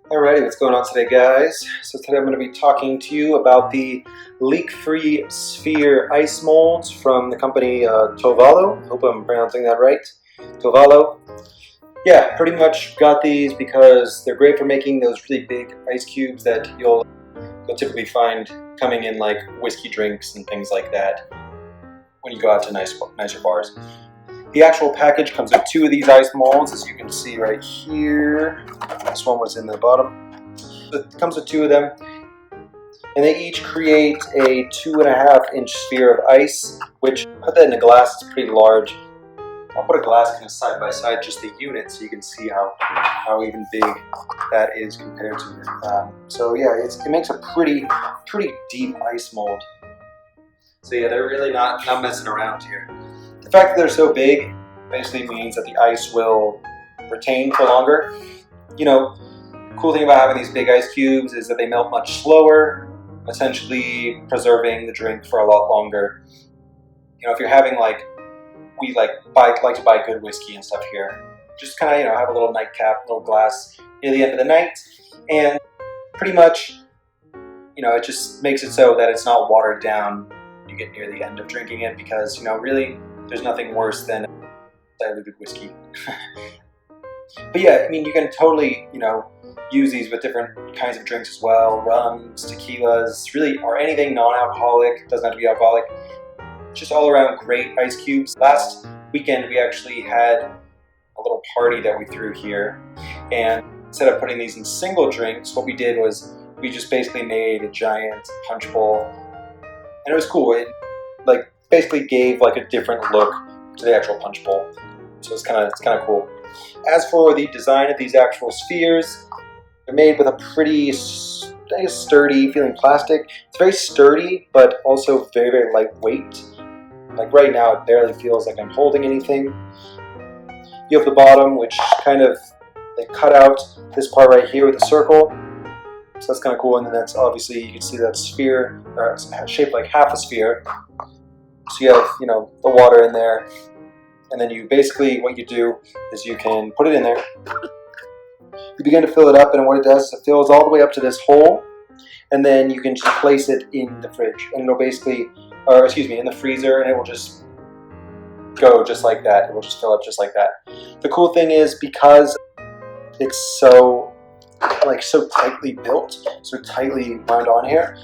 Alrighty, what's going on today, guys? So today I'm going to be talking to you about the leak-free sphere ice molds from the company Tovolo. Hope I'm pronouncing that right. Tovolo. Yeah, pretty much got these because they're great for making those really big ice cubes that you'll typically find coming in like whiskey drinks and things like that when you go out to nicer bars. The actual package comes with two of these ice molds, as you can see right here. This one was in the bottom. So it comes with two of them, and they each create a 2.5-inch sphere of ice, which, put that in a glass, it's pretty large. I'll put a glass kind of side by side, just the unit, so you can see how even big that is compared to it. So yeah, it makes a pretty deep ice mold. So yeah, they're really not messing around here. The fact that they're so big basically means that the ice will retain for longer. You know, the cool thing about having these big ice cubes is that they melt much slower, essentially preserving the drink for a lot longer. You know, if you're having we like to buy good whiskey and stuff here, just kind of, have a little nightcap, little glass near the end of the night, and pretty much, it just makes it so that it's not watered down when you get near the end of drinking it, because, really, there's nothing worse than diluted whiskey. But yeah, I mean, you can totally, use these with different kinds of drinks as well, rums, tequilas, really, or anything non-alcoholic. Doesn't have to be alcoholic. Just all around great ice cubes. Last weekend, we actually had a little party that we threw here, and instead of putting these in single drinks, what we did was we just basically made a giant punch bowl, and it was cool. It basically gave a different look to the actual punch bowl, so it's kind of cool. As for the design of these actual spheres, they're made with a pretty sturdy feeling plastic. It's very sturdy, but also very lightweight. Like right now, it barely feels like I'm holding anything. You have the bottom, which they cut out this part right here with a circle. So that's kind of cool, and then that's obviously, you can see that sphere, or it's shaped like half a sphere. So you have, the water in there, and then what you do is you can put it in there. You begin to fill it up, and what it does is it fills all the way up to this hole, and then you can just place it in the fridge, and it'll basically, in the freezer, and it will just go just like that. It will just fill up just like that. The cool thing is, because it's so tightly built, so tightly wound on here,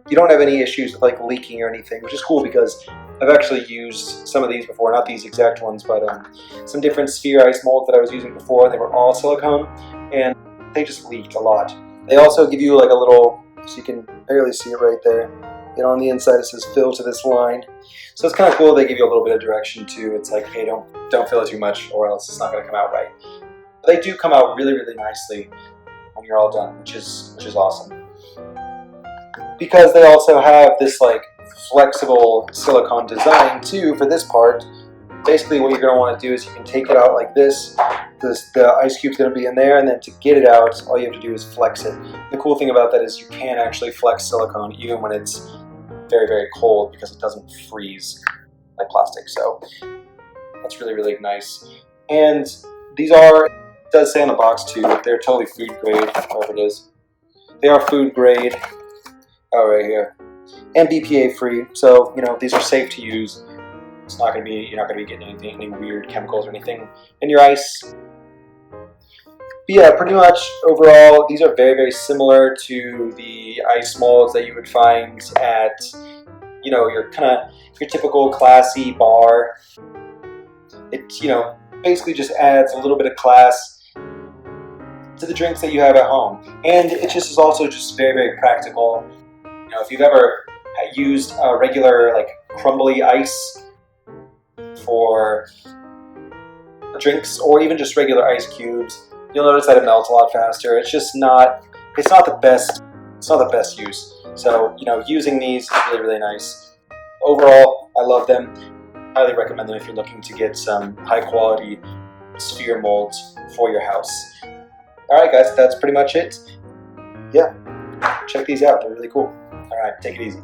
you don't have any issues with leaking or anything, which is cool because I've actually used some of these before, not these exact ones, but some different sphere ice molds that I was using before. They were all silicone, and they just leaked a lot. They also give you a little, so you can barely see it right there. On the inside it says fill to this line. So it's kind of cool. They give you a little bit of direction too. It's like, hey, don't fill it too much or else it's not going to come out right. But they do come out really nicely when you're all done, which is awesome. Because they also have this flexible silicone design too for this part. Basically what you're going to want to do is you can take it out like this. The ice cube's going to be in there, and then to get it out, all you have to do is flex it. The cool thing about that is you can actually flex silicone even when it's very cold, because it doesn't freeze like plastic. So that's really nice. And these it does say on the box too, they're totally food grade, whatever it is. They are food grade. Oh, right here. And BPA free, so these are safe to use. It's not going to be, you're not going to be getting any weird chemicals or anything in your ice. But yeah, pretty much overall, these are very similar to the ice molds that you would find at, your typical classy bar. It, basically just adds a little bit of class to the drinks that you have at home, and it just is also just very practical. If you've ever used a regular crumbly ice for drinks, or even just regular ice cubes, you'll notice that it melts a lot faster. It's just not the best use. So using these is really nice. Overall, I love them. Highly recommend them if you're looking to get some high quality sphere molds for your house. Alright guys, that's pretty much it. Yeah, check these out, they're really cool. Alright, take it easy.